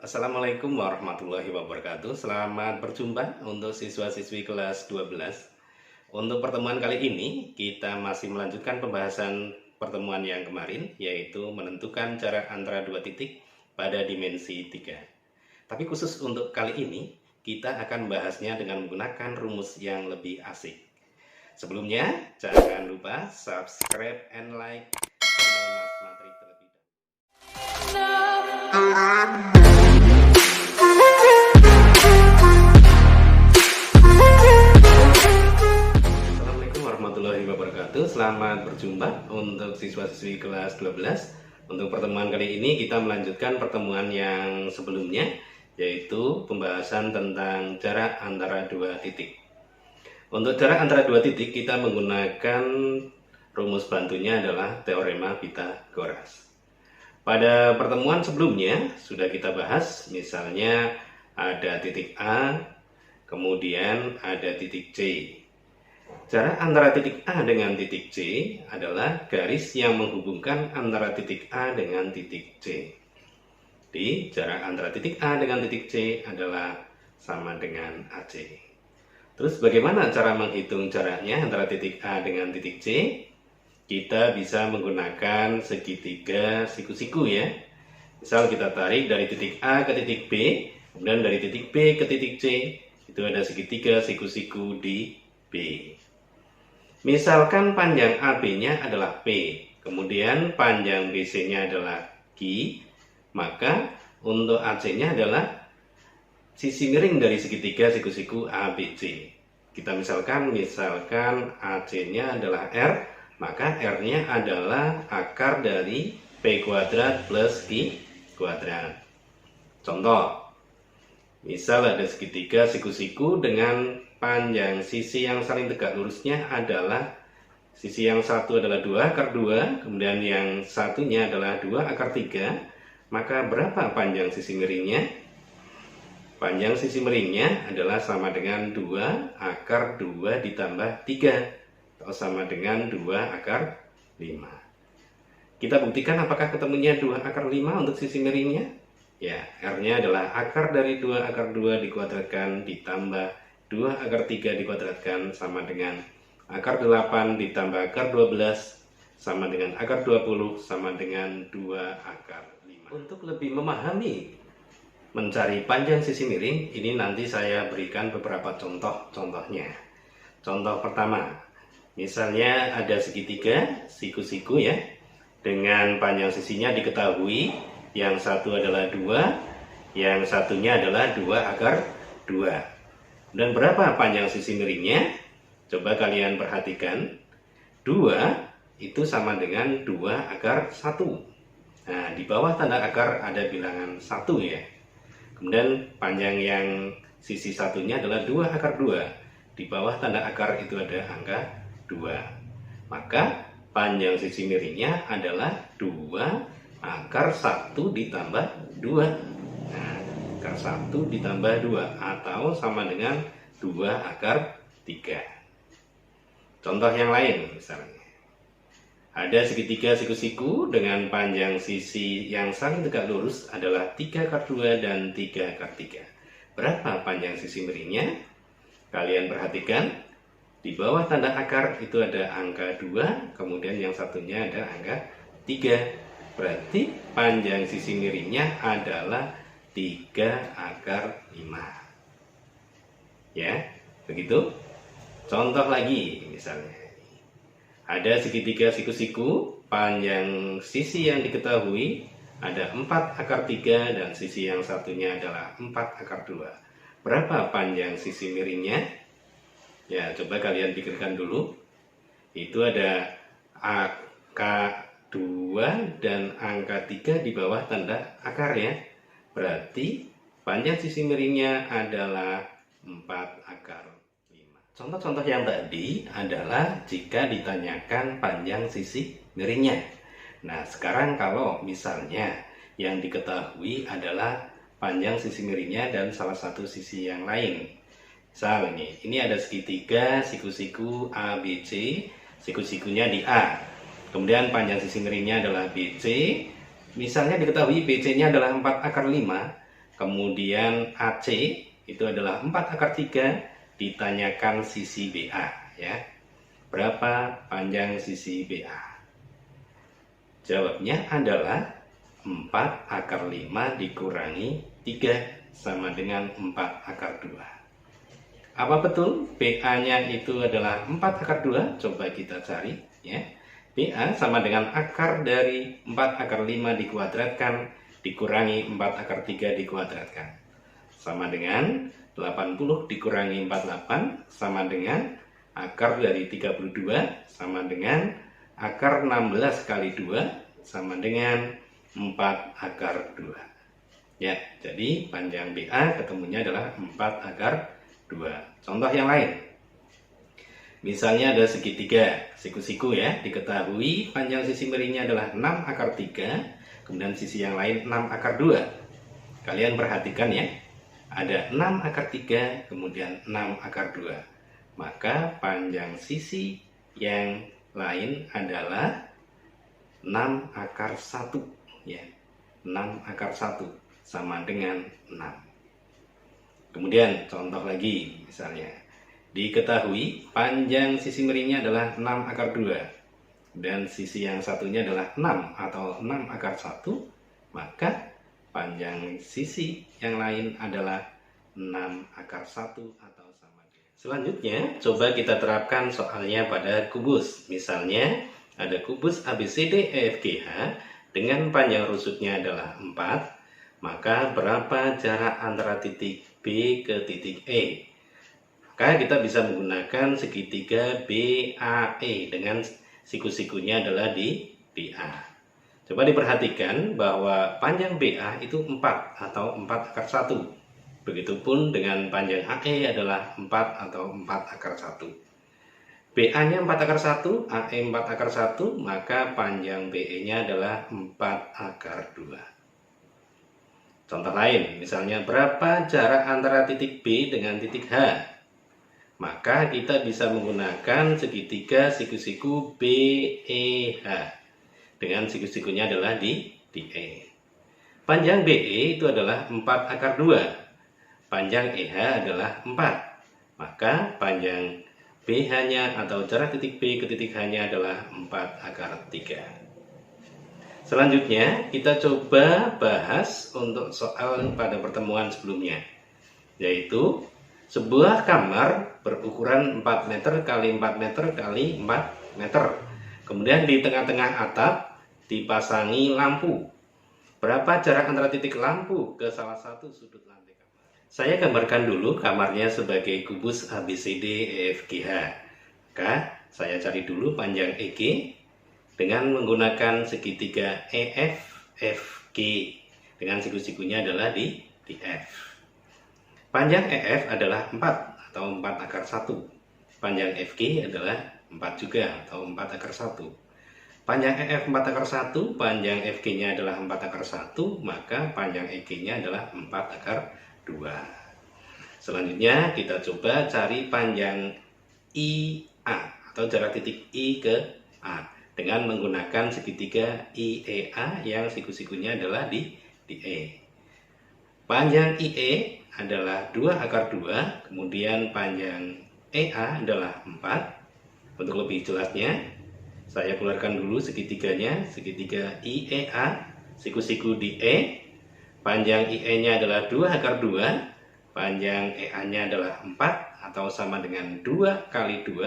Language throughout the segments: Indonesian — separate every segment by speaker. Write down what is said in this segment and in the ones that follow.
Speaker 1: Assalamualaikum warahmatullahi wabarakatuh. Selamat berjumpa untuk siswa-siswi kelas 12. Untuk pertemuan kali ini, kita masih melanjutkan pembahasan pertemuan yang kemarin, yaitu menentukan jarak antara dua titik pada dimensi 3. Tapi khusus untuk kali ini, kita akan membahasnya dengan menggunakan rumus yang lebih asik. Sebelumnya, jangan lupa subscribe and like channel Mas Matri terlebih dahulu. Warahmatullahi wabarakatuh. Selamat berjumpa untuk siswa-siswi kelas 12. Untuk pertemuan kali ini kita melanjutkan pertemuan yang sebelumnya, yaitu pembahasan tentang jarak antara dua titik. Untuk jarak antara dua titik kita menggunakan rumus bantunya adalah teorema Pythagoras. Pada pertemuan sebelumnya sudah kita bahas, misalnya ada titik A, kemudian ada titik C. Jarak antara titik A dengan titik C adalah garis yang menghubungkan antara titik A dengan titik C. Jadi jarak antara titik A dengan titik C adalah sama dengan AC. Terus bagaimana cara menghitung jaraknya antara titik A dengan titik C? Kita bisa menggunakan segitiga siku-siku ya. Misal kita tarik dari titik A ke titik B, kemudian dari titik B ke titik C, itu ada segitiga siku-siku di B. Misalkan panjang AB-nya adalah P, kemudian panjang BC-nya adalah Q, maka untuk AC-nya adalah sisi miring dari segitiga siku-siku ABC. Kita misalkan AC-nya adalah R, maka R-nya adalah akar dari P kuadrat plus Q kuadrat. Contoh, misal ada segitiga siku-siku dengan panjang sisi yang saling tegak lurusnya adalah sisi yang satu adalah 2 akar 2, kemudian yang satunya adalah 2 akar 3, maka berapa panjang sisi miringnya? Panjang sisi miringnya adalah sama dengan 2 akar 2 ditambah 3, atau sama dengan 2 akar 5. Kita buktikan apakah ketemunya 2 akar 5 untuk sisi miringnya? Ya, R-nya adalah akar dari 2 akar 2 dikuadratkan ditambah 2 akar 3 dikuadratkan sama dengan akar 8 ditambah akar 12 sama dengan akar 20 sama dengan 2 akar 5. Untuk lebih memahami mencari panjang sisi miring, ini nanti saya berikan beberapa contohnya. Contoh pertama, misalnya ada segitiga siku-siku ya, dengan panjang sisinya diketahui, yang satu adalah 2, yang satunya adalah 2 akar 2. Dan berapa panjang sisi miringnya? Coba kalian perhatikan. 2 itu sama dengan 2 akar 1. Nah, di bawah tanda akar ada bilangan 1 ya. Kemudian panjang yang sisi satunya adalah 2 akar 2. Di bawah tanda akar itu ada angka 2. Maka panjang sisi miringnya adalah 2 akar 1 ditambah 2. Akar 1 ditambah 2 atau sama dengan 2 akar 3. Contoh yang lain misalnya, ada segitiga siku-siku dengan panjang sisi yang saling tegak lurus adalah 3 akar 2 dan 3 akar 3. Berapa panjang sisi miringnya? Kalian perhatikan, di bawah tanda akar itu ada angka 2, kemudian yang satunya ada angka 3. Berarti panjang sisi miringnya adalah 3 akar 5. Ya, begitu. Contoh lagi misalnya, ada segitiga siku-siku, panjang sisi yang diketahui ada 4 akar 3 dan sisi yang satunya adalah 4 akar 2. Berapa panjang sisi miringnya? Ya, coba kalian pikirkan dulu. Itu ada angka 2 dan angka 3 di bawah tanda akar ya. Berarti panjang sisi miringnya adalah 4 akar 5. Contoh-contoh yang tadi adalah jika ditanyakan panjang sisi miringnya. Nah, sekarang kalau misalnya yang diketahui adalah panjang sisi miringnya dan salah satu sisi yang lain. Misal ini ada segitiga siku-siku ABC, siku-sikunya di A. Kemudian panjang sisi miringnya adalah BC. Misalnya diketahui BC-nya adalah 4 akar 5, kemudian AC itu adalah 4 akar 3, ditanyakan sisi BA ya. Berapa panjang sisi BA? Jawabnya adalah 4 akar 5 dikurangi 3 sama dengan 4 akar 2. Apa betul BA-nya itu adalah 4 akar 2? Coba kita cari ya. BA sama dengan akar dari 4 akar 5 dikuadratkan dikurangi 4 akar 3 dikuadratkan. Sama dengan 80 dikurangi 48 sama dengan akar dari 32 sama dengan akar 16 kali 2 sama dengan 4 akar 2. Ya, jadi panjang BA ketemunya adalah 4 akar 2. Contoh yang lain. Misalnya ada segitiga, siku-siku ya, diketahui panjang sisi miringnya adalah 6 akar 3, kemudian sisi yang lain 6 akar 2. Kalian perhatikan ya, ada 6 akar 3, kemudian 6 akar 2. Maka panjang sisi yang lain adalah 6 akar 1 ya. 6 akar 1 sama dengan 6. Kemudian contoh lagi misalnya, diketahui panjang sisi miringnya adalah 6 akar 2 dan sisi yang satunya adalah 6 atau 6 akar 1, maka panjang sisi yang lain adalah 6 akar 1 atau sama dengan. Selanjutnya, coba kita terapkan soalnya pada kubus. Misalnya, ada kubus ABCDEFGH dengan panjang rusuknya adalah 4, maka berapa jarak antara titik B ke titik E? Maka kita bisa menggunakan segitiga BAE dengan siku-sikunya adalah di A. Coba diperhatikan bahwa panjang BA itu 4 atau 4 akar 1. Begitupun dengan panjang AE adalah 4 atau 4 akar 1. BA-nya 4 akar 1, AE 4 akar 1, maka panjang BE-nya adalah 4 akar 2. Contoh lain, misalnya berapa jarak antara titik B dengan titik H? Maka kita bisa menggunakan segitiga siku-siku BEH dengan siku-sikunya adalah di E. Panjang BE itu adalah 4 akar 2. Panjang EH adalah 4. Maka panjang BH-nya atau jarak titik B ke titik H-nya adalah 4 akar 3. Selanjutnya kita coba bahas untuk soal pada pertemuan sebelumnya, yaitu sebuah kamar berukuran 4 meter kali 4 meter kali 4 meter. Kemudian di tengah-tengah atap dipasangi lampu. Berapa jarak antara titik lampu ke salah satu sudut lantai kamar? Saya gambarkan dulu kamarnya sebagai kubus ABCDEFGH. Maka saya cari dulu panjang EG dengan menggunakan segitiga EFFG dengan siku-sikunya adalah di F. Panjang EF adalah 4 atau 4 akar 1. Panjang FG adalah 4 juga atau 4 akar 1. Panjang EF 4 akar 1, panjang FG-nya adalah 4 akar 1, maka panjang EG-nya adalah 4 akar 2. Selanjutnya kita coba cari panjang IA atau jarak titik I ke A dengan menggunakan segitiga IEA yang siku-sikunya adalah di E. Panjang IE adalah 2 akar 2, kemudian panjang EA adalah 4. Untuk lebih jelasnya, saya keluarkan dulu segitiganya, segitiga IEA, siku-siku di E. Panjang IE-nya adalah 2 akar 2, panjang EA-nya adalah 4 atau sama dengan 2 kali 2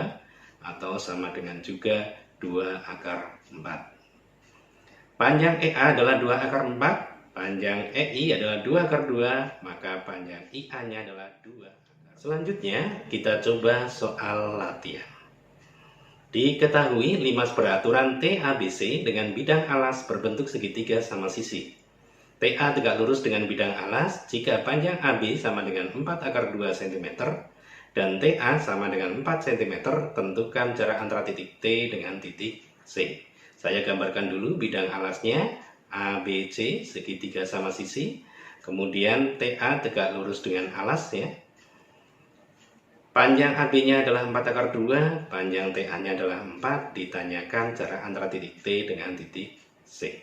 Speaker 1: atau sama dengan juga 2 akar 4. Panjang EA adalah 2 akar 4. Panjang EI adalah 2 akar 2, maka panjang IA-nya adalah 2 akar. Selanjutnya, kita coba soal latihan. Diketahui limas beraturan TABC dengan bidang alas berbentuk segitiga sama sisi. TA tegak lurus dengan bidang alas jika panjang AB sama dengan 4 akar 2 cm dan TA sama dengan 4 cm, tentukan jarak antara titik T dengan titik C. Saya gambarkan dulu bidang alasnya. ABC segitiga sama sisi, kemudian TA tegak lurus dengan alas ya. Panjang AB-nya adalah 4 akar 2, panjang TA-nya adalah 4, ditanyakan jarak antara titik T dengan titik C.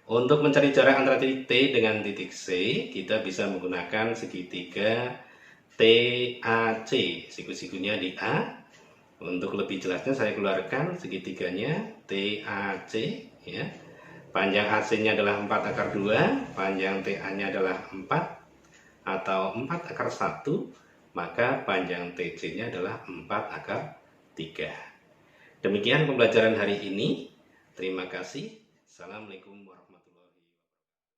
Speaker 1: Untuk mencari jarak antara titik T dengan titik C, kita bisa menggunakan segitiga TAC. Siku-sikunya di A. Untuk lebih jelasnya saya keluarkan segitiganya TAC ya. Panjang AC-nya adalah 4 akar 2, panjang TA-nya adalah 4 atau 4 akar 1, maka panjang TC-nya adalah 4 akar 3. Demikian pembelajaran hari ini. Terima kasih. Assalamualaikum warahmatullahi wabarakatuh.